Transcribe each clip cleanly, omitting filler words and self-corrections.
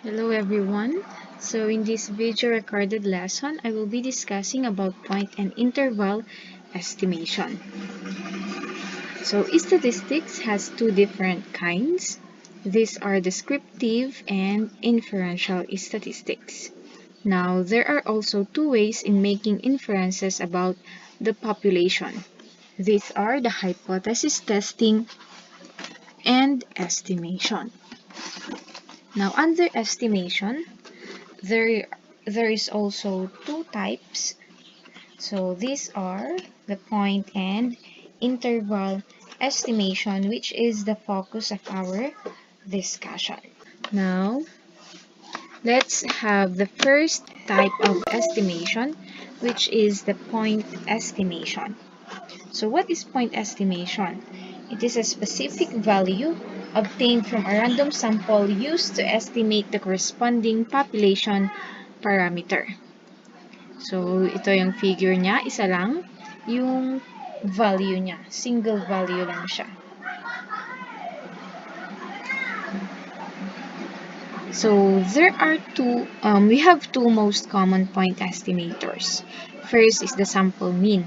Hello everyone. So in this video recorded lesson, I will be discussing about point and interval estimation. So statistics has two different kinds. These are descriptive and inferential statistics. Now, there are also two ways in making inferences about the population. These are the hypothesis testing and estimation. Now, under estimation, there is also two types. So these are the point and interval estimation, which is the focus of our discussion. Now, let's have the first type of estimation, which is the point estimation. So what is point estimation? It is a specific value obtained from a random sample used to estimate the corresponding population parameter. So, ito yung figure niya, isa lang yung value niya. Single value lang siya. So, we have two most common point estimators. First is the sample mean.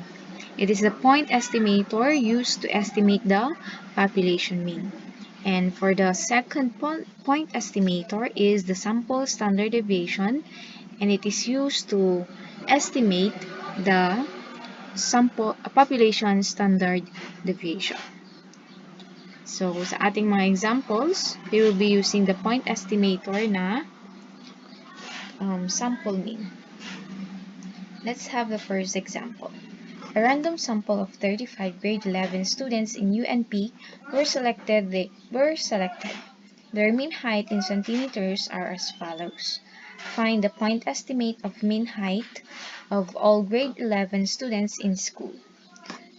It is the point estimator used to estimate the population mean. And for the second point estimator is the sample standard deviation, and it is used to estimate the population standard deviation. So, sa ating mga examples, we will be using the point estimator na sample mean. Let's have the first example. A random sample of 35 grade 11 students in UNP were selected. Their mean height in centimeters are as follows. Find the point estimate of mean height of all grade 11 students in school.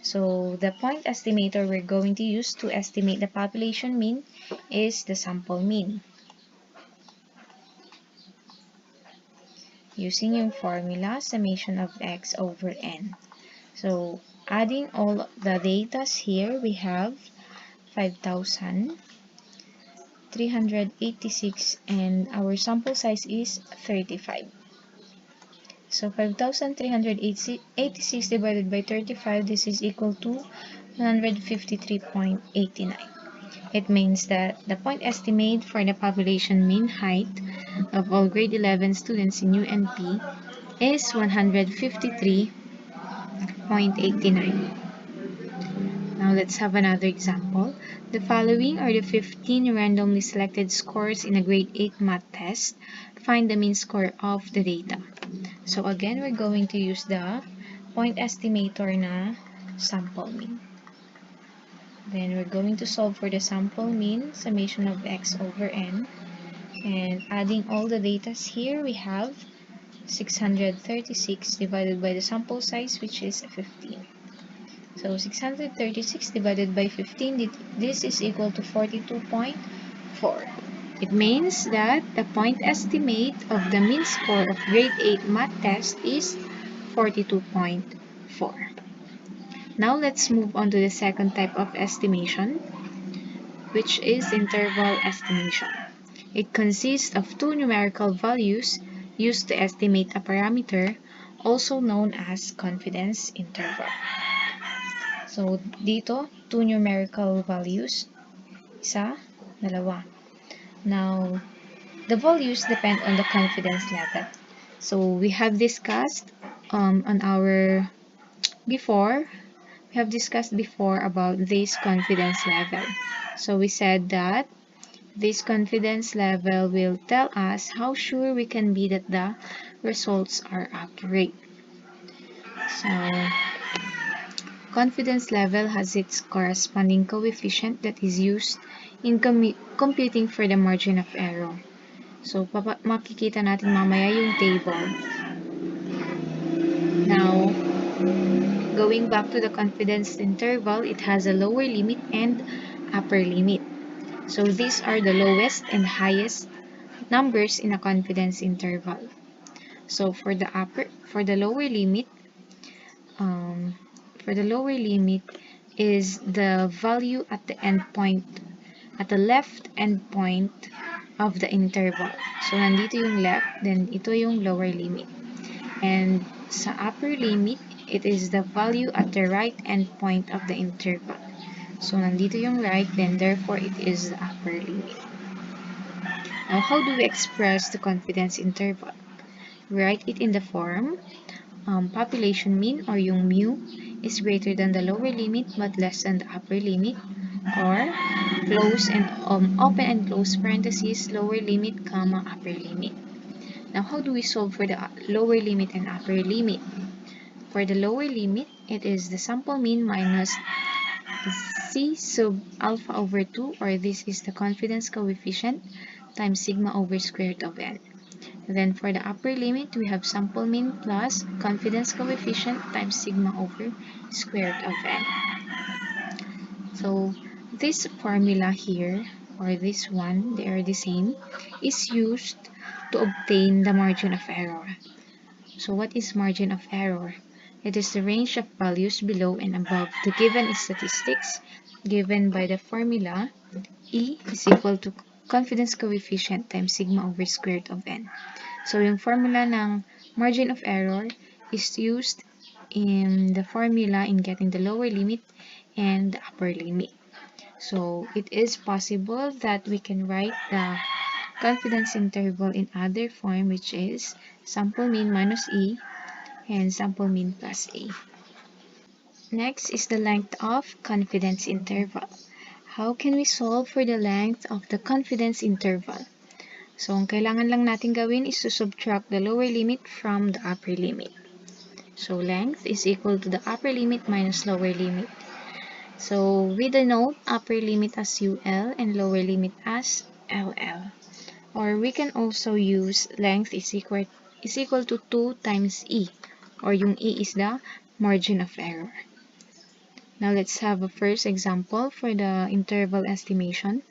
So, the point estimator we're going to use to estimate the population mean is the sample mean. Using yung formula, summation of x over n. So, adding all the datas here, we have 5,386 and our sample size is 35. So, 5,386 divided by 35, this is equal to 153.89. It means that the point estimate for the population mean height of all grade 11 students in UNP is 153.89. Now let's have another example. The following are the 15 randomly selected scores in a grade 8 math test. Find the mean score of the data. So again, we're going to use the point estimator na sample mean. Then we're going to solve for the sample mean, summation of x over n. And adding all the datas here, we have 636 divided by the sample size, which is 15. So 636 divided by 15, this is equal to 42.4. It means that the point estimate of the mean score of grade 8 math test is 42.4. Now let's move on to the second type of estimation, which is interval estimation. It consists of two numerical values used to estimate a parameter, also known as confidence interval. So, dito, two numerical values. Isa, dalawa. Now, the values depend on the confidence level. So, we have discussed before about this confidence level. So, we said that this confidence level will tell us how sure we can be that the results are accurate. So, confidence level has its corresponding coefficient that is used in computing for the margin of error. So, makikita natin mamaya yung table. Now, going back to the confidence interval, it has a lower limit and upper limit. So, these are the lowest and highest numbers in a confidence interval. So, for the lower limit, is the value at the endpoint, at the left endpoint of the interval. So, nandito yung left, then ito yung lower limit. And sa upper limit, it is the value at the right end point of the interval. So, nandito yung right, then therefore it is the upper limit. Now, how do we express the confidence interval? We write it in the form, population mean or yung mu is greater than the lower limit but less than the upper limit, or close and open and close parentheses, lower limit, comma, upper limit. Now, how do we solve for the lower limit and upper limit? For the lower limit, it is the sample mean minus C sub alpha over 2, or this is the confidence coefficient, times sigma over square root of n. Then for the upper limit, we have sample mean plus confidence coefficient times sigma over square root of n. So this formula here, or this one, they are the same, is used to obtain the margin of error. So what is margin of error? It is the range of values below and above the given statistics given by the formula E is equal to confidence coefficient times sigma over square root of n. So yung formula ng margin of error is used in the formula in getting the lower limit and the upper limit. So it is possible that we can write the confidence interval in other form, which is sample mean minus E and sample mean plus A. Next is the length of confidence interval. How can we solve for the length of the confidence interval? So, ang kailangan lang natin gawin is to subtract the lower limit from the upper limit. So, length is equal to the upper limit minus lower limit. So, we denote upper limit as UL and lower limit as LL. Or we can also use length is equal to 2 times E, or yung E is the margin of error. Now, let's have a first example for the interval estimation.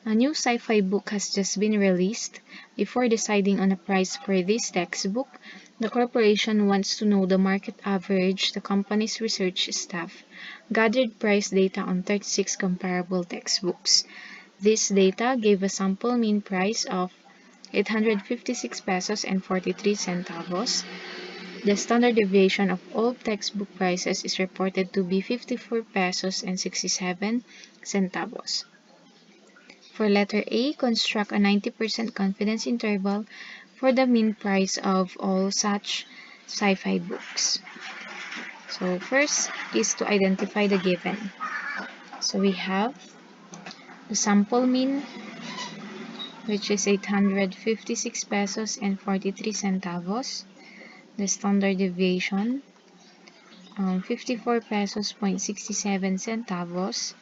A new sci-fi book has just been released. Before deciding on a price for this textbook, the corporation wants to know the market average. The company's research staff gathered price data on 36 comparable textbooks. This data gave a sample mean price of 856 pesos and 43 centavos. The standard deviation of all textbook prices is reported to be 54 pesos and 67 centavos. For letter A, construct a 90% confidence interval for the mean price of all such sci-fi books. So first is to identify the given. So we have the sample mean, which is 856 pesos and 43 centavos. The standard deviation, 54 pesos 67 centavos.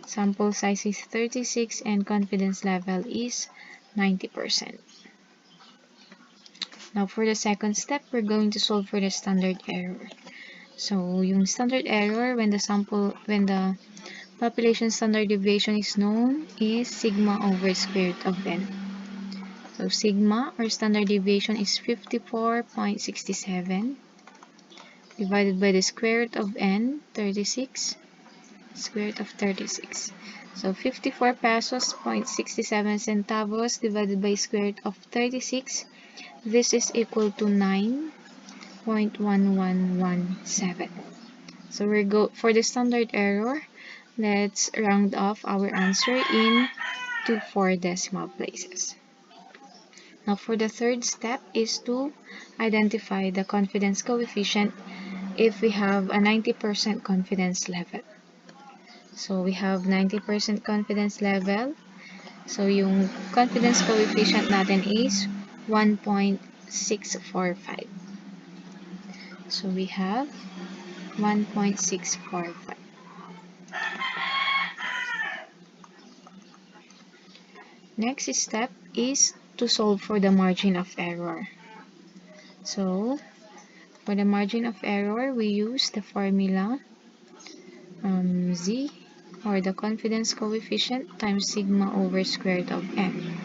Sample size is 36 and confidence level is 90%. Now for the second step, we're going to solve for the standard error. So yung standard error when the population standard deviation is known is sigma over square root of n. So sigma or standard deviation is 54.67 divided by the square root of n, 36, square root of 36. So 54 pesos 0.67 centavos divided by square root of 36. This is equal to 9.1117. So we go for the standard error. Let's round off our answer into 4 decimal places. Now for the third step is to identify the confidence coefficient if we have a 90% confidence level. So we have 90% confidence level. So yung confidence coefficient natin is 1.645. So we have 1.645. Next step is to solve for the margin of error. So for the margin of error, we use the formula Z, or the confidence coefficient, times sigma over square root of n.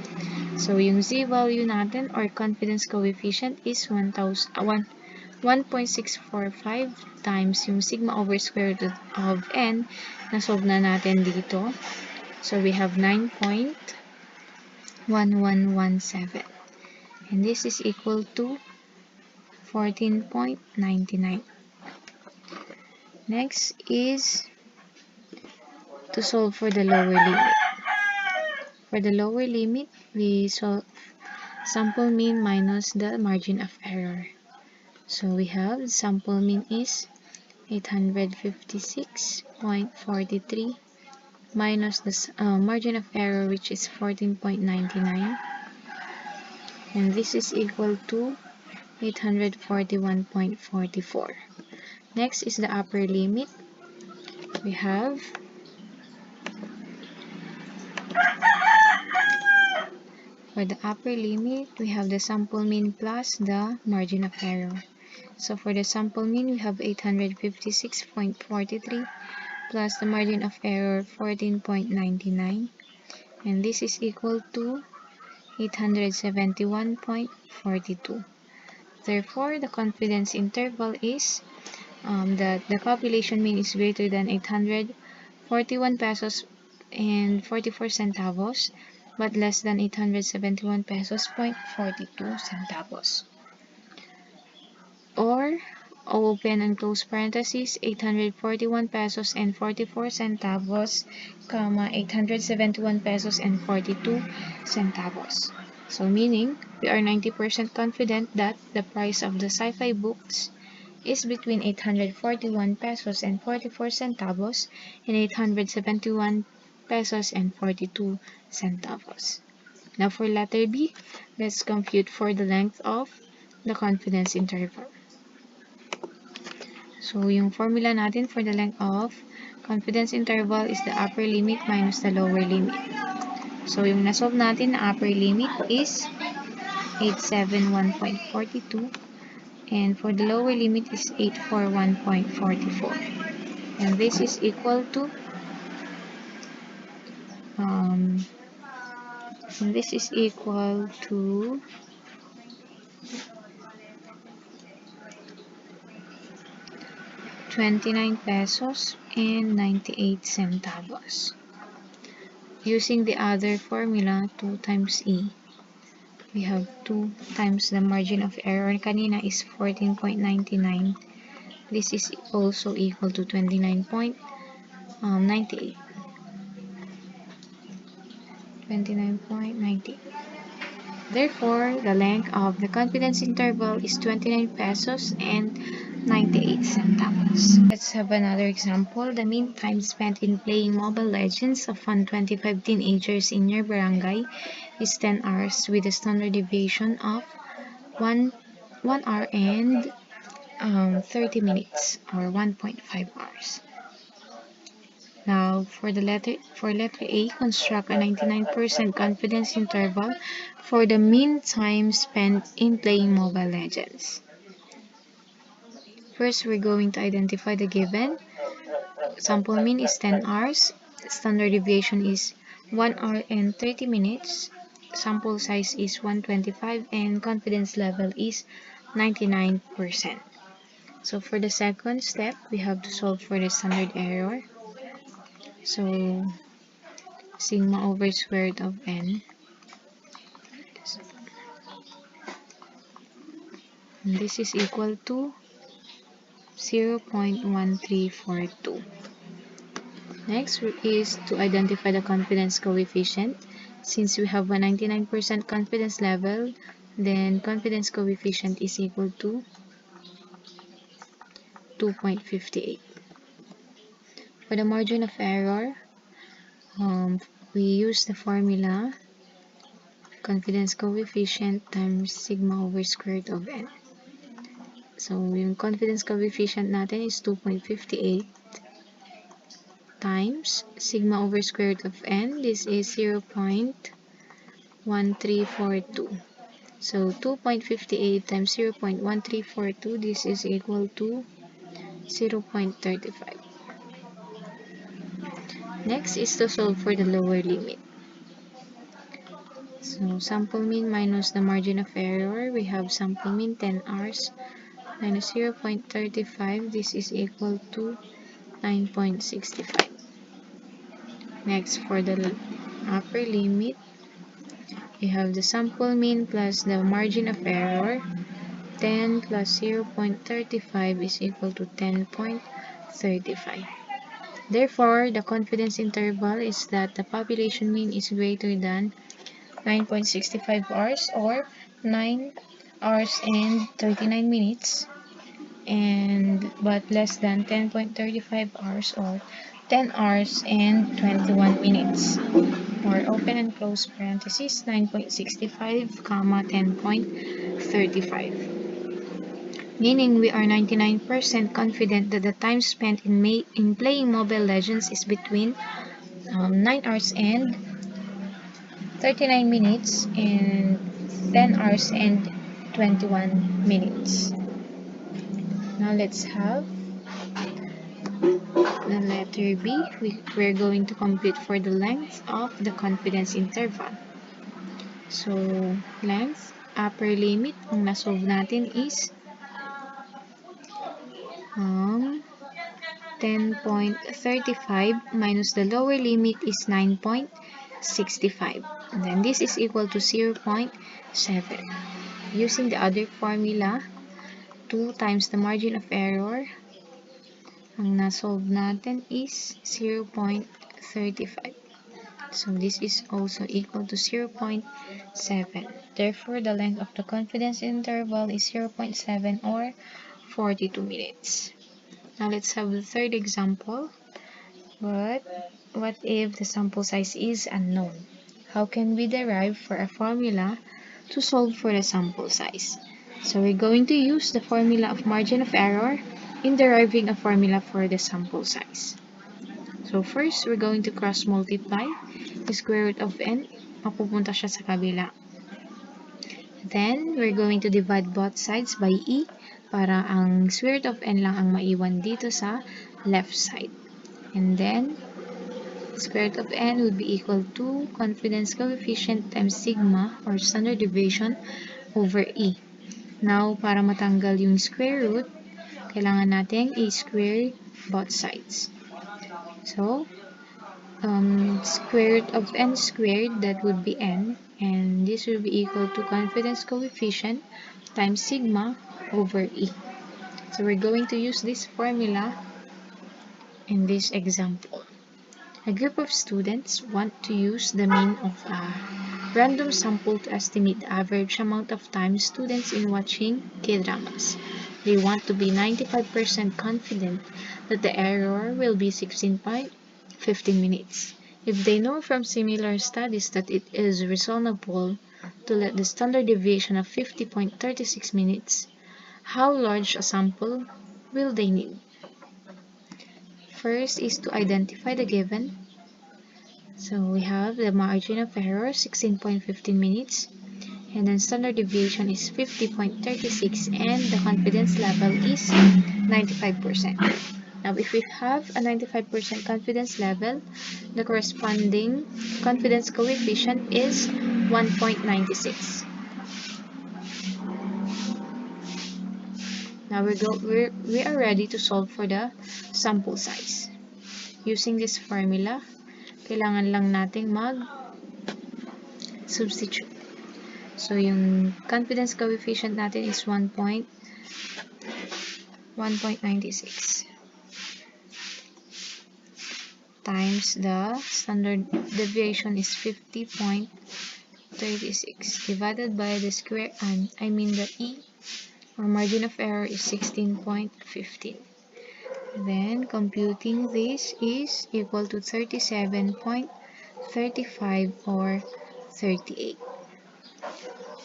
So yung Z value natin or confidence coefficient is 1.645 times yung sigma over square root of n. Na-solve na natin dito. So we have 9.1117. 1117, and this is equal to 14.99. Next is to solve for the lower limit. For the lower limit, we solve sample mean minus the margin of error. So we have sample mean is 856.43 minus the margin of error, which is 14.99, and this is equal to 841.44. Next is the upper limit. We have for the upper limit, we have the sample mean plus the margin of error. So for the sample mean, we have 856.43 plus the margin of error 14.99, and this is equal to 871.42. Therefore, the confidence interval is that the population mean is greater than 841 pesos and 44 centavos, but less than 871 pesos point 42 centavos. Or, open and close parentheses, 841 pesos and 44 centavos, comma, 871 pesos and 42 centavos. So meaning, we are 90% confident that the price of the sci-fi books is between 841 pesos and 44 centavos and 871 pesos and 42 centavos. Now for letter B, let's compute for the length of the confidence interval. So yung formula natin for the length of confidence interval is the upper limit minus the lower limit. So yung nasolve natin na upper limit is 871.42. And for the lower limit is 841.44, and this is equal to 29 pesos and 98 centavos. Using the other formula, 2 times E, we have 2 times the margin of error kanina is 14.99. This is also equal to 29.98. 29.98. Therefore, the length of the confidence interval is 29 pesos and 98 centavos. Let's have another example. The mean time spent in playing Mobile Legends upon 25 teenagers in your barangay is 10 hours with a standard deviation of 1 hour and 30 minutes or 1.5 hours. Now, for letter A, construct a 99% confidence interval for the mean time spent in playing Mobile Legends. First, we're going to identify the given. Sample mean is 10 hours. Standard deviation is 1 hour and 30 minutes. Sample size is 125 and confidence level is 99%. So for the second step, we have to solve for the standard error. So, sigma over square root of n. And this is equal to 0.1342. Next is to identify the confidence coefficient. Since we have a 99% confidence level, then confidence coefficient is equal to 2.58. For the margin of error, we use the formula confidence coefficient times sigma over square root of n. So, yung confidence coefficient natin is 2.58 times sigma over square root of n. This is 0.1342. So, 2.58 times 0.1342, this is equal to 0.35. Next is to solve for the lower limit. So, sample mean minus the margin of error. We have sample mean 10 hours minus 0.35. This is equal to 9.65. Next, for the upper limit, we have the sample mean plus the margin of error. 10 plus 0.35 is equal to 10.35. Therefore, the confidence interval is that the population mean is greater than 9.65 hours or 9 hours and 39 minutes but less than 10.35 hours or 10 hours and 21 minutes, or open and close parenthesis 9.65 comma 10.35. Meaning we are 99% confident that the time spent in playing Mobile Legends is between 9 hours and 39 minutes and 10 hours and 21 minutes. Now let's have the letter B. We're going to compute for the length of the confidence interval. So, length, upper limit, ang nasolve natin is 10.35 minus the lower limit is 9.65. And then this is equal to 0.7. Using the other formula, 2 times the margin of error, ang nasolve natin is 0.35. So this is also equal to 0.7. Therefore, the length of the confidence interval is 0.7 or 42 minutes. Now let's have the third example. What if the sample size is unknown? How can we derive for a formula to solve for the sample size? So we're going to use the formula of margin of error in deriving a formula for the sample size. So first, we're going to cross multiply the square root of n. Mapupunta siya sa kabila. Then, we're going to divide both sides by e para ang square root of n lang ang maiwan dito sa left side. And then, square root of n would be equal to confidence coefficient times sigma or standard deviation over e. Now, para matanggal yung square root, kailangan natin i-square both sides. So, square root of n squared, that would be n, and this will be equal to confidence coefficient times sigma over e. So we're going to use this formula in this example. A group of students want to use the mean of a random sample to estimate the average amount of time students in watching K-dramas. They want to be 95% confident that the error will be 16.15 minutes. If they know from similar studies that it is reasonable to let the standard deviation of 50.36 minutes, how large a sample will they need? First is to identify the given. So we have the margin of error 16.15 minutes, and then standard deviation is 50.36, and the confidence level is 95%. Now if we have a 95% confidence level, the corresponding confidence coefficient is 1.96. Now we are ready to solve for the sample size. Using this formula, kailangan lang nating mag-substitute. So, yung confidence coefficient natin is 1.96 times the standard deviation is 50.36 divided by the square, the e, or margin of error is 16.15. Then, computing this is equal to 37.35 or 38.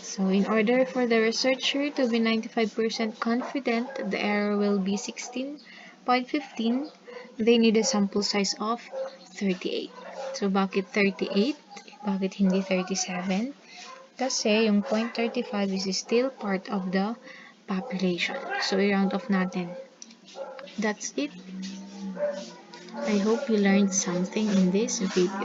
So, in order for the researcher to be 95% confident that the error will be 16.15, they need a sample size of 38. So, bakit 38? Bakit hindi 37? Kasi yung 0.35 is still part of the population. So, i-round off natin. That's it. I hope you learned something in this video.